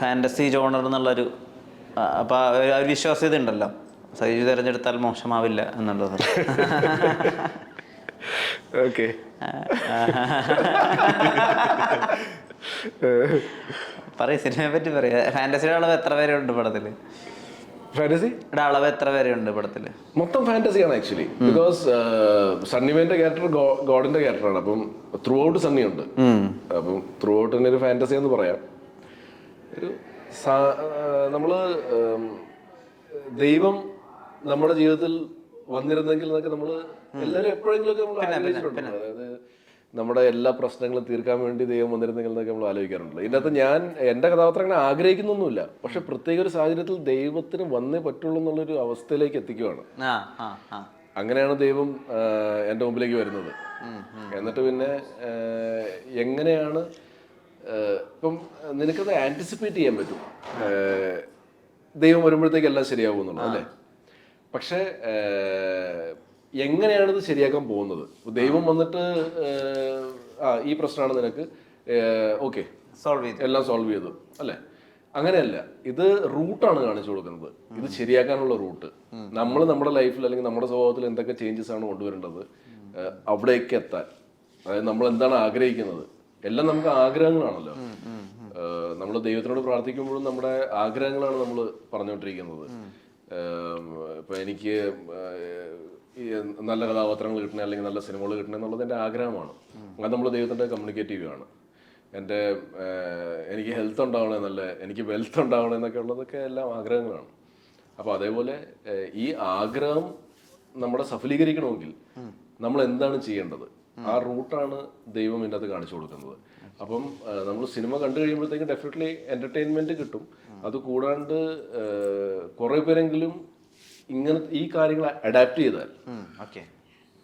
Fantasy genre എന്നുള്ളൊരു അപ്പോൾ ഒരു വിശ്വാസ്യത ഉണ്ടല്ലോ, സൈജു തിരഞ്ഞെടുത്താൽ മോശമാവില്ല എന്നുള്ളത്. ഓക്കെ, പറയ സിനിമയെ പറ്റി പറയാ. ഫാൻറ്റസിയുടെ അളവ് എത്ര പേരെ ഉണ്ട് പടത്തിൽ? ഫാന്റസിയുടെ അളവ് എത്ര പേരെ ഉണ്ട് പടത്തിൽ? മൊത്തം ഫാന്റസിയാണ് ആക്ച്വലി. ബിക്കോസ് സണ്ണിമേന്റെ ക്യാരക്ടർ ഗോഡിന്റെ ക്യാരക്ടറാണ്. അപ്പം ത്രൂ ഔട്ട് സണ്ണി ഉണ്ട്. അപ്പം ത്രൂ ഔട്ട് തന്നെ ഒരു ഫാന്റസി എന്ന് പറയാം. ഒരു നമ്മള് ദൈവം നമ്മുടെ ജീവിതത്തിൽ വന്നിരുന്നെങ്കിൽ എന്നൊക്കെ നമ്മള് എല്ലാവരും എപ്പോഴെങ്കിലും ഒക്കെ നമ്മൾ ആലോചിച്ചിട്ടുണ്ട്. അതായത് നമ്മുടെ എല്ലാ പ്രശ്നങ്ങളും തീർക്കാൻ വേണ്ടി ദൈവം വന്നിരുന്നെങ്കിൽ എന്നൊക്കെ നമ്മൾ ആലോചിക്കാറുണ്ടല്ലോ. ഇതിനകത്ത് ഞാൻ എൻ്റെ കഥാപാത്രം അങ്ങനെ ആഗ്രഹിക്കുന്നൊന്നുമില്ല, പക്ഷെ പ്രത്യേക ഒരു സാഹചര്യത്തിൽ ദൈവത്തിന് വന്നേ പറ്റുള്ളൂ എന്നുള്ളൊരു അവസ്ഥയിലേക്ക് എത്തിക്കുവാണ്. അങ്ങനെയാണ് ദൈവം എൻ്റെ മുമ്പിലേക്ക് വരുന്നത്. എന്നിട്ട് പിന്നെ എങ്ങനെയാണ് ഇപ്പം നിനക്കത് ആൻറ്റിസിപ്പേറ്റ് ചെയ്യാൻ പറ്റും ദൈവം വരുമ്പോഴത്തേക്ക് എല്ലാം ശരിയാവുന്നുള്ളൂ അല്ലേ? പക്ഷേ എങ്ങനെയാണിത് ശരിയാക്കാൻ പോകുന്നത്? ദൈവം വന്നിട്ട് ഈ പ്രശ്നമാണ് നിനക്ക്, ഓക്കെ എല്ലാം സോൾവ് ചെയ്തു അല്ലേ? അങ്ങനെയല്ല, ഇത് റൂട്ടാണ് കാണിച്ചു കൊടുക്കുന്നത്. ഇത് ശരിയാക്കാനുള്ള റൂട്ട് നമ്മൾ നമ്മുടെ ലൈഫിൽ അല്ലെങ്കിൽ നമ്മുടെ സ്വഭാവത്തിൽ എന്തൊക്കെ ചേഞ്ചസ് ആണ് കൊണ്ടുവരേണ്ടത് അവിടേക്ക് എത്താൻ. അതായത് നമ്മൾ എന്താണ് ആഗ്രഹിക്കുന്നത്, എല്ലാം നമുക്ക് ആഗ്രഹങ്ങളാണല്ലോ. നമ്മൾ ദൈവത്തിനോട് പ്രാർത്ഥിക്കുമ്പോഴും നമ്മുടെ ആഗ്രഹങ്ങളാണ് നമ്മൾ പറഞ്ഞുകൊണ്ടിരിക്കുന്നത്. ഇപ്പൊ എനിക്ക് നല്ല കഥാപാത്രങ്ങൾ കിട്ടണേ അല്ലെങ്കിൽ നല്ല സിനിമകൾ കിട്ടണേ എന്നുള്ളത് എൻ്റെ ആഗ്രഹമാണ്. അത് നമ്മൾ ദൈവത്തിൻ്റെ കമ്മ്യൂണിക്കേറ്റീവാണ്. എനിക്ക് ഹെൽത്ത് ഉണ്ടാവണേ, എനിക്ക് വെൽത്ത് ഉണ്ടാവണേ എന്നൊക്കെ ഉള്ളതൊക്കെ എല്ലാം ആഗ്രഹങ്ങളാണ്. അപ്പോൾ അതേപോലെ ഈ ആഗ്രഹം നമ്മുടെ സഫലീകരിക്കണമെങ്കിൽ നമ്മൾ എന്താണ് ചെയ്യേണ്ടത്, ആ റൂട്ടാണ് ദൈവം ഇതിൻ്റെ അത് കാണിച്ചു കൊടുക്കുന്നത്. അപ്പം നമ്മൾ സിനിമ കണ്ടു കഴിയുമ്പോഴത്തേക്കും ഡെഫിനറ്റ്ലി എൻ്റർടൈൻമെൻറ്റ് കിട്ടും. അത് കൂടാണ്ട് കുറേ പേരെങ്കിലും ഇങ്ങനെ ഈ കാര്യങ്ങൾ അഡാപ്റ്റ് ചെയ്താൽ,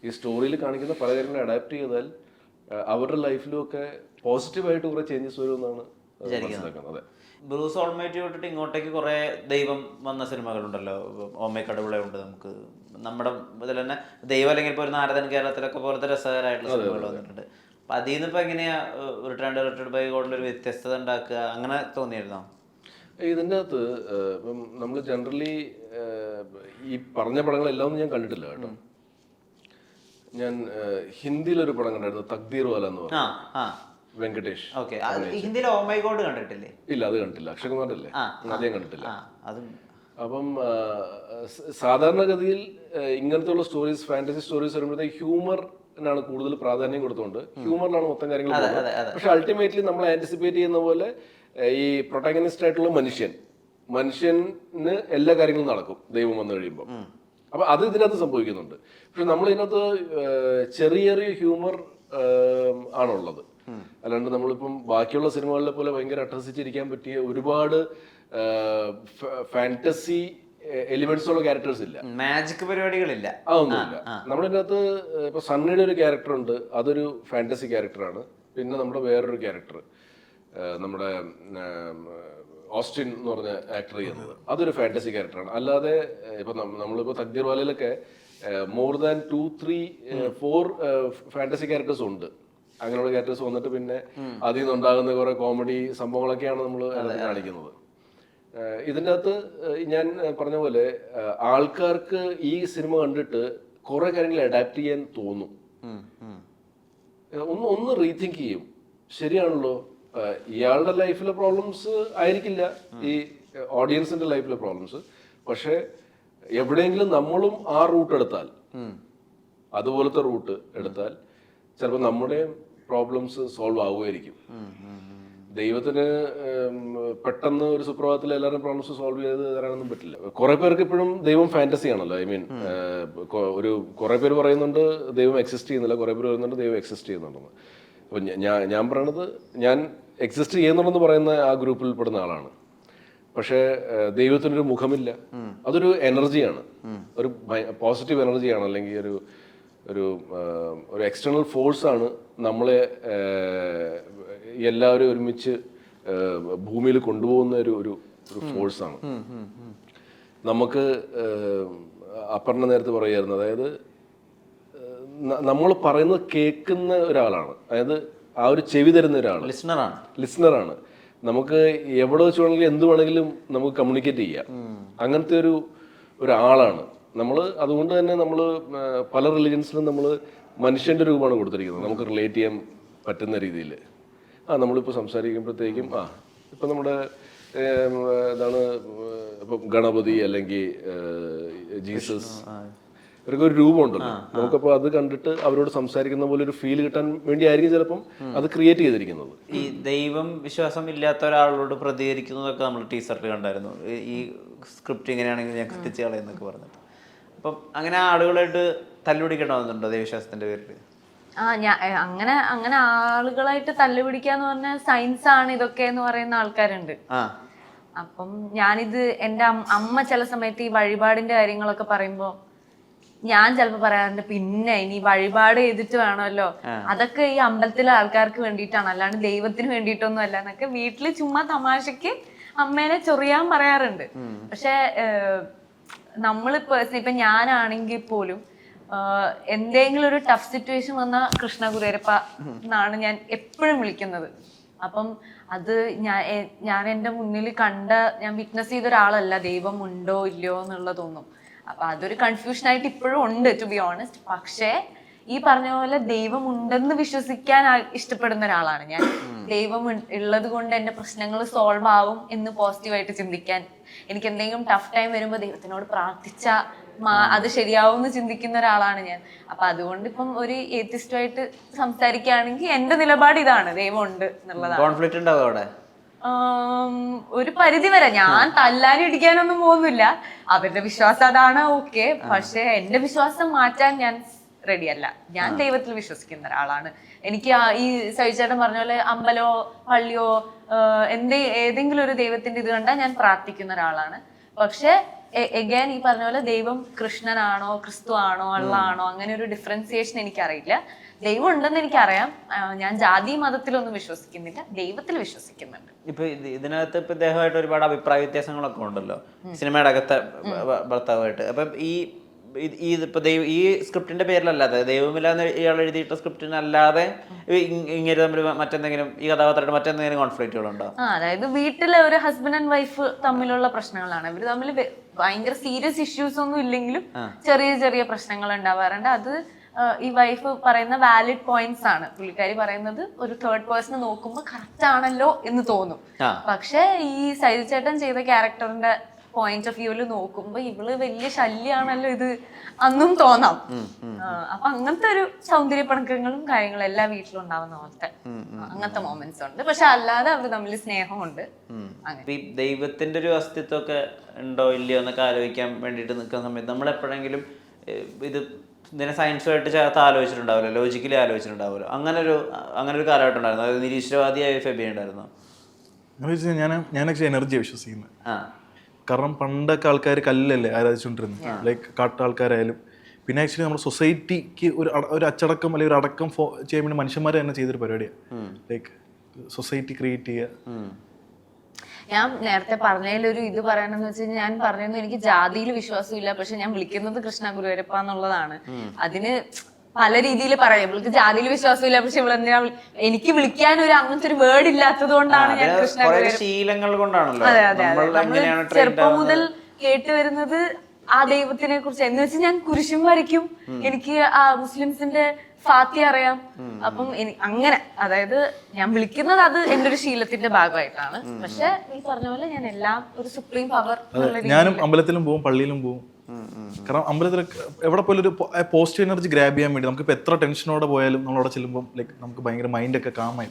ഈ സ്റ്റോറിയിൽ കാണിക്കുന്ന പല കാര്യങ്ങളും അഡാപ്റ്റ് ചെയ്താൽ അവരുടെ ലൈഫിലും ഒക്കെ പോസിറ്റീവായിട്ട് കുറെ ചേഞ്ചസ് വരുമെന്നാണ് മനസ്സിലാക്കുന്നത്. ബ്രൂസ് ഓൾമൈറ്റി വിട്ടിട്ട് ഇങ്ങോട്ടേക്ക് കുറെ ദൈവം വന്ന സിനിമകളുണ്ടല്ലോ. ഓമേ കടവുളെ ഉണ്ട്, നമുക്ക് നമ്മുടെ ഇതിൽ തന്നെ ദൈവം അല്ലെങ്കിൽ ഇപ്പോൾ ഒരു നാരദൻ കേരളത്തിലൊക്കെ പോലത്തെ രസകരമായിട്ടുള്ള സിനിമകൾ വന്നിട്ടുണ്ട്. അപ്പം അതിൽ നിന്ന് ഇപ്പം എങ്ങനെയാ റിട്ടേർഡ് ബൈ ഗോഡിലൊരു വ്യത്യസ്തത ഉണ്ടാക്കുക, അങ്ങനെ തോന്നിയിരുന്നോ? ഇതിൻ്റെ അകത്ത് ഇപ്പം നമ്മൾ ജനറലി ഈ പറഞ്ഞ പടങ്ങളെല്ലാം ഞാൻ കണ്ടിട്ടില്ല കേട്ടോ. ഞാൻ ഹിന്ദിയിലൊരു പടം കണ്ടായിരുന്നു, തക്ദീർ വാല എന്ന് പറഞ്ഞു, വെങ്കടേഷ്. ഇല്ല, അത് കണ്ടിട്ടില്ല. അക്ഷയ് കുമാറിന്റെ അല്ലേ? അതേ കണ്ടിട്ടില്ല. അപ്പം സാധാരണഗതിയിൽ ഇങ്ങനത്തെ സ്റ്റോറീസ്, ഫാന്റസി സ്റ്റോറീസ് വരുമ്പോഴത്തേക്ക് ഹ്യൂമറിനാണ് കൂടുതൽ പ്രാധാന്യം കൊടുത്തുകൊണ്ട് ഹ്യൂമറിനാണ് മൊത്തം കാര്യങ്ങൾ. പക്ഷെ അൾട്ടിമേറ്റ്ലി നമ്മൾ ആന്റിസിപ്പേറ്റ് ചെയ്യുന്ന പോലെ ഈ പ്രൊട്ടാഗനിസ്റ്റ് ആയിട്ടുള്ള മനുഷ്യന് എല്ലാ കാര്യങ്ങളും നടക്കും ദൈവം വന്നു കഴിയുമ്പോൾ. അപ്പൊ അത് ഇതിനകത്ത് സംഭവിക്കുന്നുണ്ട്. പക്ഷെ നമ്മൾ ഇതിനകത്ത് ചെറിയ ചെറിയ ഹ്യൂമർ ആണുള്ളത്. അല്ലാണ്ട് നമ്മളിപ്പം ബാക്കിയുള്ള സിനിമകളിലെ പോലെ ഭയങ്കര അട്ടഹസിച്ചിരിക്കാൻ പറ്റിയ ഒരുപാട് ഫാന്റസി എലിമെന്റ്സ് ഉള്ള ക്യാരക്ടേഴ്സ് ഇല്ല, മാജിക് പരിപാടികളില്ല, അതൊന്നുമില്ല. നമ്മളിതിനകത്ത് ഇപ്പൊ സണ്ണിയുടെ ഒരു ക്യാരക്ടർ ഉണ്ട്, അതൊരു ഫാന്റസി ക്യാരക്ടറാണ്. പിന്നെ നമ്മുടെ വേറൊരു ക്യാരക്ടർ, നമ്മുടെ ഓസ്റ്റിൻ എന്ന് പറഞ്ഞ ആക്ടർ ചെയ്യുന്നത്, അതൊരു ഫാന്റസി ക്യാരക്ടറാണ്. അല്ലാതെ ഇപ്പൊ നമ്മളിപ്പോ തക്ദീർ വാലയിലൊക്കെ മോർ ദാൻ 2, 3, 4 ഫാന്റസി ക്യാരക്ടേഴ്സ് ഉണ്ട്. അങ്ങനെയുള്ള ക്യാരക്ടേഴ്സ് വന്നിട്ട് പിന്നെ അതിൽ നിന്നുണ്ടാകുന്ന കുറെ കോമഡി സംഭവങ്ങളൊക്കെയാണ് നമ്മൾ കാണിക്കുന്നത്. ഇതിൻ്റെ അകത്ത് ഞാൻ പറഞ്ഞ പോലെ ആൾക്കാർക്ക് ഈ സിനിമ കണ്ടിട്ട് കുറെ കാര്യങ്ങൾ അഡാപ്റ്റ് ചെയ്യാൻ തോന്നും, ഒന്ന് റീതിങ്ക് ചെയ്യും. ശരിയാണല്ലോ, ഇയാളുടെ ലൈഫിലെ പ്രോബ്ലംസ് ആയിരിക്കില്ല ഈ ഓഡിയൻസിന്റെ ലൈഫിലെ പ്രോബ്ലംസ്. പക്ഷെ എവിടെയെങ്കിലും നമ്മളും ആ റൂട്ട് എടുത്താൽ, അതുപോലത്തെ റൂട്ട് എടുത്താൽ ചിലപ്പോൾ നമ്മുടെ പ്രോബ്ലംസ് സോൾവ് ആവുമായിരിക്കും. ദൈവത്തിന് പെട്ടെന്ന് ഒരു സുപ്രഭാതത്തിൽ എല്ലാവരും പ്രോബ്ലംസ് സോൾവ് ചെയ്ത് തരാനൊന്നും പറ്റില്ല. കുറെ പേർക്ക് ഇപ്പോഴും ദൈവം ഫാന്റസി ആണല്ലോ. ഐ മീൻ കുറെ പേര് പറയുന്നുണ്ട് ദൈവം എക്സിസ്റ്റ് ചെയ്യുന്നില്ല, കുറെ പേര് പറയുന്നുണ്ട് ദൈവം എക്സിസ്റ്റ് ചെയ്യുന്നുണ്ടെന്ന്. അപ്പോൾ ഞാൻ പറയണത്, ഞാൻ എക്സിസ്റ്റ് ചെയ്യുന്നുണ്ടെന്ന് പറയുന്ന ആ ഗ്രൂപ്പിൽ പെടുന്ന ആളാണ്. പക്ഷേ ദൈവത്തിനൊരു മുഖമില്ല, അതൊരു എനർജിയാണ്, ഒരു പോസിറ്റീവ് എനർജിയാണ്, അല്ലെങ്കിൽ ഒരു എക്സ്റ്റേണൽ ഫോഴ്സാണ് നമ്മളെ എല്ലാവരും ഒരുമിച്ച് ഭൂമിയിൽ കൊണ്ടുപോകുന്ന ഒരു ഫോഴ്സാണ്. നമുക്ക് അപർണ നേരത്തെ പറയുമായിരുന്നു, അതായത് നമ്മൾ പറയുന്നത് കേൾക്കുന്ന ഒരാളാണ്, അതായത് ആ ഒരു ചെവി തരുന്ന ഒരാൾ ലിസണറാണ്. നമുക്ക് എവിടെ വെച്ച് വേണമെങ്കിലും എന്ത് വേണമെങ്കിലും നമുക്ക് കമ്മ്യൂണിക്കേറ്റ് ചെയ്യാം. അങ്ങനത്തെ ഒരു ആളാണ് നമ്മൾ. അതുകൊണ്ട് തന്നെ നമ്മൾ പല റിലീജിയൻസിലും നമ്മൾ മനുഷ്യന്റെ രൂപമാണ് കൊടുത്തിരിക്കുന്നത്, നമുക്ക് റിലേറ്റ് ചെയ്യാൻ പറ്റുന്ന രീതിയിൽ. നമ്മളിപ്പോൾ സംസാരിക്കുമ്പോഴത്തേക്കും ഇപ്പം നമ്മുടെ എന്താണ് ഇപ്പം ഗണപതി അല്ലെങ്കിൽ ജീസസ്, ഇവർക്ക് ഒരു രൂപമുണ്ടല്ലോ. നമുക്കപ്പോൾ അത് കണ്ടിട്ട് അവരോട് സംസാരിക്കുന്ന പോലെ ഒരു ഫീൽ കിട്ടാൻ വേണ്ടിയായിരിക്കും ചിലപ്പം അത് ക്രിയേറ്റ് ചെയ്തിരിക്കുന്നത്. ഈ ദൈവം വിശ്വാസം ഇല്ലാത്ത ഒരാളോട് പ്രതികരിക്കുന്നതൊക്കെ നമ്മൾ ടീച്ചറിൽ കണ്ടായിരുന്നു. ഈ സ്ക്രിപ്റ്റ് ഇങ്ങനെയാണെങ്കിൽ ഞാൻ കത്തിച്ച് കളയെന്നൊക്കെ പറഞ്ഞിട്ട്. അപ്പം അങ്ങനെ ആളുകളായിട്ട് തല്ലുപിടിക്കണമെന്നുണ്ടോ ദൈവവിശ്വാസത്തിന്റെ പേരിൽ? അങ്ങനെ ആളുകളായിട്ട് തല്ലുപിടിക്കാന്ന് പറഞ്ഞാൽ സയൻസ് ആണ് ഇതൊക്കെ എന്ന് പറയുന്ന ആൾക്കാരുണ്ട്. അപ്പം ഞാനിത് എൻ്റെ അമ്മ ചില സമയത്ത് ഈ വഴിപാടിന്റെ കാര്യങ്ങളൊക്കെ പറയുമ്പോ ഞാൻ ചിലപ്പോ പറയാറുണ്ട്, പിന്നെ ഇനി വഴിപാട് ചെയ്തിട്ട് വേണമല്ലോ, അതൊക്കെ ഈ അമ്പലത്തിലെ ആൾക്കാർക്ക് വേണ്ടിയിട്ടാണ്, അല്ലാണ്ട് ദൈവത്തിന് വേണ്ടിയിട്ടൊന്നും അല്ല എന്നൊക്കെ വീട്ടില് ചുമ്മാ തമാശക്ക് അമ്മേനെ ചൊറിയാൻ പറയാറുണ്ട്. പക്ഷെ നമ്മള് പേഴ്സണലി ഇപ്പൊ ഞാനാണെങ്കിൽ പോലും എന്തെങ്കിലും ഒരു ടഫ് സിറ്റുവേഷൻ വന്ന കൃഷ്ണ ഗുരുവായൂരപ്പ എന്നാണ് ഞാൻ എപ്പോഴും വിളിക്കുന്നത്. അപ്പം അത് ഞാൻ എൻ്റെ മുന്നിൽ ഞാൻ വിറ്റ്നസ് ചെയ്ത ഒരാളല്ല ദൈവം ഉണ്ടോ ഇല്ലയോ എന്നുള്ളതൊന്നും. അപ്പൊ അതൊരു കൺഫ്യൂഷനായിട്ട് ഇപ്പോഴും ഉണ്ട്, ടു ബി ഓണസ്റ്റ്. പക്ഷേ ഈ പറഞ്ഞ പോലെ ദൈവം ഉണ്ടെന്ന് വിശ്വസിക്കാൻ ഇഷ്ടപ്പെടുന്ന ഒരാളാണ് ഞാൻ. ദൈവം ഉള്ളത് കൊണ്ട് എന്റെ പ്രശ്നങ്ങൾ സോൾവ് ആവും എന്ന് പോസിറ്റീവായിട്ട് ചിന്തിക്കാൻ, എനിക്ക് എന്തെങ്കിലും ടഫ് ടൈം വരുമ്പോൾ ദൈവത്തിനോട് പ്രാർത്ഥിച്ചാൽ അത് ശരിയാവും എന്ന് ചിന്തിക്കുന്ന ഒരാളാണ് ഞാൻ. അപ്പൊ അതുകൊണ്ട് ഇപ്പം ഒരു ഏത്തിസ്റ്റുമായിട്ട് സംസാരിക്കുകയാണെങ്കിൽ എന്റെ നിലപാട് ഇതാണ്, ദൈവം ഉണ്ട് എന്നുള്ളതാണ്. കോൺഫ്ലിക്റ്റ് ഉണ്ടാവും അവിടെ ഒരു പരിധി വരെ. ഞാൻ തല്ലാനും ഇടിക്കാനൊന്നും പോകുന്നില്ല, അവരുടെ വിശ്വാസം അതാണ്, ഓക്കെ. പക്ഷെ എന്റെ വിശ്വാസം മാറ്റാൻ ഞാൻ റെഡിയല്ല. ഞാൻ ദൈവത്തിൽ വിശ്വസിക്കുന്ന ഒരാളാണ്. എനിക്ക് ഈ സഹിച്ചേട്ടൻ പറഞ്ഞ പോലെ അമ്പലമോ പള്ളിയോ ഏതെങ്കിലും ഒരു ദൈവത്തിന്റെ ഇത് കണ്ടാൽ ഞാൻ പ്രാർത്ഥിക്കുന്ന ഒരാളാണ്. പക്ഷെ എഗൈൻ ഈ പറഞ്ഞ പോലെ ദൈവം കൃഷ്ണനാണോ ക്രിസ്തു ആണോ അള്ളാണോ അങ്ങനെ ഒരു ഡിഫറൻസിയേഷൻ എനിക്കറിയില്ല. ദൈവം ഉണ്ടെന്ന് എനിക്കറിയാം. ഞാൻ ജാതി മതത്തിലൊന്നും വിശ്വസിക്കുന്നില്ല, ദൈവത്തിൽ വിശ്വസിക്കുന്നുണ്ട്. ഇപ്പൊ ഇതിനകത്ത് ഇപ്പൊ ഇദ്ദേഹമായിട്ട് ഒരുപാട് അഭിപ്രായ വ്യത്യാസങ്ങളൊക്കെ ഉണ്ടല്ലോ സിനിമയുടെ അകത്തെ ഭർത്താവായിട്ട്. അപ്പം ഈ സ്ക്രിപ്റ്റിന്റെ പേരിലല്ലാതെ ദൈവമില്ലാന്ന് ഇയാൾ എഴുതിയിട്ട സ്ക്രിപ്റ്റിനല്ലാതെ ഇങ്ങനെ തമ്മിൽ മറ്റെന്തെങ്കിലും ഈ കഥാപാത്രമായിട്ട് മറ്റെന്തെങ്കിലും കോൺഫ്ലിക്റ്റുകളുണ്ടോ? അതായത് വീട്ടിലെ ഒരു ഹസ്ബൻഡ് ആൻഡ് വൈഫ് തമ്മിലുള്ള പ്രശ്നങ്ങളാണ്. ഇവർ തമ്മിൽ ഭയങ്കര സീരിയസ് ഇഷ്യൂസ് ഒന്നും ഇല്ലെങ്കിലും ചെറിയ ചെറിയ പ്രശ്നങ്ങൾ ഉണ്ടാവാറുണ്ട്. അത് ഈ വൈഫ് പറയുന്ന വാലിഡ് പോയിന്റ്സ് ആണ്. പുള്ളിക്കാരി പറയുന്നത് ഒരു തേർഡ് പേഴ്സൺ നോക്കുമ്പോൾ കറക്റ്റ് ആണല്ലോ എന്ന് തോന്നും. പക്ഷെ ഈ സൈജു ചേട്ടൻ ചെയ്ത ക്യാരക്ടറിന്റെ പോയിന്റ് ഓഫ് വ്യൂവിൽ നോക്കുമ്പോ ഇവള് വലിയ ശല്യാണല്ലോ ഇത് അന്നും തോന്നാം. അപ്പൊ അങ്ങനത്തെ ഒരു സൗന്ദര്യപ്പണക്കങ്ങളും കാര്യങ്ങളും എല്ലാ വീട്ടിലും ഉണ്ടാവുന്ന പോലത്തെ അങ്ങനത്തെ മൊമെന്റ്സ് ഉണ്ട്. പക്ഷെ അല്ലാതെ അവർ തമ്മിൽ സ്നേഹമുണ്ട്. ഈ ദൈവത്തിന്റെ ഒരു അസ്തിത്വമൊക്കെ ഉണ്ടോ ഇല്ലയോ എന്നൊക്കെ ആലോചിക്കാൻ വേണ്ടിയിട്ട് നിൽക്കുന്ന സമയത്ത് നമ്മൾ എപ്പോഴെങ്കിലും ഇതിനെ സയൻസുമായിട്ട് ചേർത്ത് ആലോചിച്ചിട്ടുണ്ടാവില്ല, ലോജിക്കലി ആലോചിച്ചിട്ടുണ്ടാവില്ല. അങ്ങനെ ഒരു കാലഘട്ടം ഉണ്ടായിരുന്നു. അതായത് നിരീശ്വരവാദിയായ ഫെബി ഉണ്ടായിരുന്നു. ഞാൻ ആക്ച്വലി എനർജിയാണ് വിശ്വസിക്കുന്നത്. കാരണം പണ്ടൊക്കെ ആൾക്കാർ കല്ലല്ലേ ആരാധിച്ചുകൊണ്ടിരുന്നത്, ലൈക്ക് കാട്ടാൾക്കാരായാലും. പിന്നെ ആക്ച്വലി നമ്മുടെ സൊസൈറ്റിക്ക് ഒരു അച്ചടക്കം അല്ലെങ്കിൽ ഒരു അടക്കം ചെയ്യാൻ വേണ്ടി മനുഷ്യന്മാർ തന്നെ ചെയ്തൊരു പരിപാടിയാണ് ലൈക്ക് സൊസൈറ്റി ക്രിയേറ്റ് ചെയ്യുക. ഞാൻ നേരത്തെ പറഞ്ഞതിലൊരു ഇത് പറയണമെന്ന് വെച്ചാൽ ഞാൻ പറഞ്ഞത് എനിക്ക് ജാതിയിൽ വിശ്വാസമില്ല, പക്ഷെ ഞാൻ വിളിക്കുന്നത് കൃഷ്ണ ഗുരുവായൂരപ്പ എന്നുള്ളതാണ്. അതിന് പല രീതിയിൽ പറയാം. ഇവൾക്ക് ജാതിയിൽ വിശ്വാസമില്ല, പക്ഷെ ഇവളെന്തിനാ എനിക്ക് വിളിക്കാൻ ഒരു അങ്ങനത്തെ ഒരു വേർഡ് ഇല്ലാത്തത് കൊണ്ടാണ് ഞാൻ കൃഷ്ണ ശീലങ്ങൾ കൊണ്ടാണല്ലോ. അതെ അതെ അതെ. നമ്മള് ചെറുപ്പം മുതൽ കേട്ടുവരുന്നത് ആ ദൈവത്തിനെ കുറിച്ച്. എന്ന് വെച്ചാൽ ഞാൻ കുരിശും വരയ്ക്കും, എനിക്ക് ആ മുസ്ലിംസിന്റെ ഫാത്തി അറിയാം. അപ്പം അങ്ങനെ അതായത് ഞാൻ വിളിക്കുന്നത് അത് എന്റെ ഒരു ശീലത്തിന്റെ ഭാഗമായിട്ടാണ്. പക്ഷെ ഈ പറഞ്ഞ പോലെ ഞാൻ എല്ലാം ഒരു സുപ്രീം പവർ. ഞാനും അമ്പലത്തിലും പോവും, പള്ളിയിലും പോവും. കാരണം അമ്പലത്തിൽ എവിടെ പോലും ഒരു പോസിറ്റീവ് എനർജി ഗ്രാബ് ചെയ്യാൻ വേണ്ടി നമുക്കിപ്പോൾ എത്ര ടെൻഷനോടെ പോയാലും നമ്മളവിടെ ചെല്ലുമ്പോൾ ലൈക്ക് നമുക്ക് ഭയങ്കര മൈൻഡൊക്കെ കാമായി.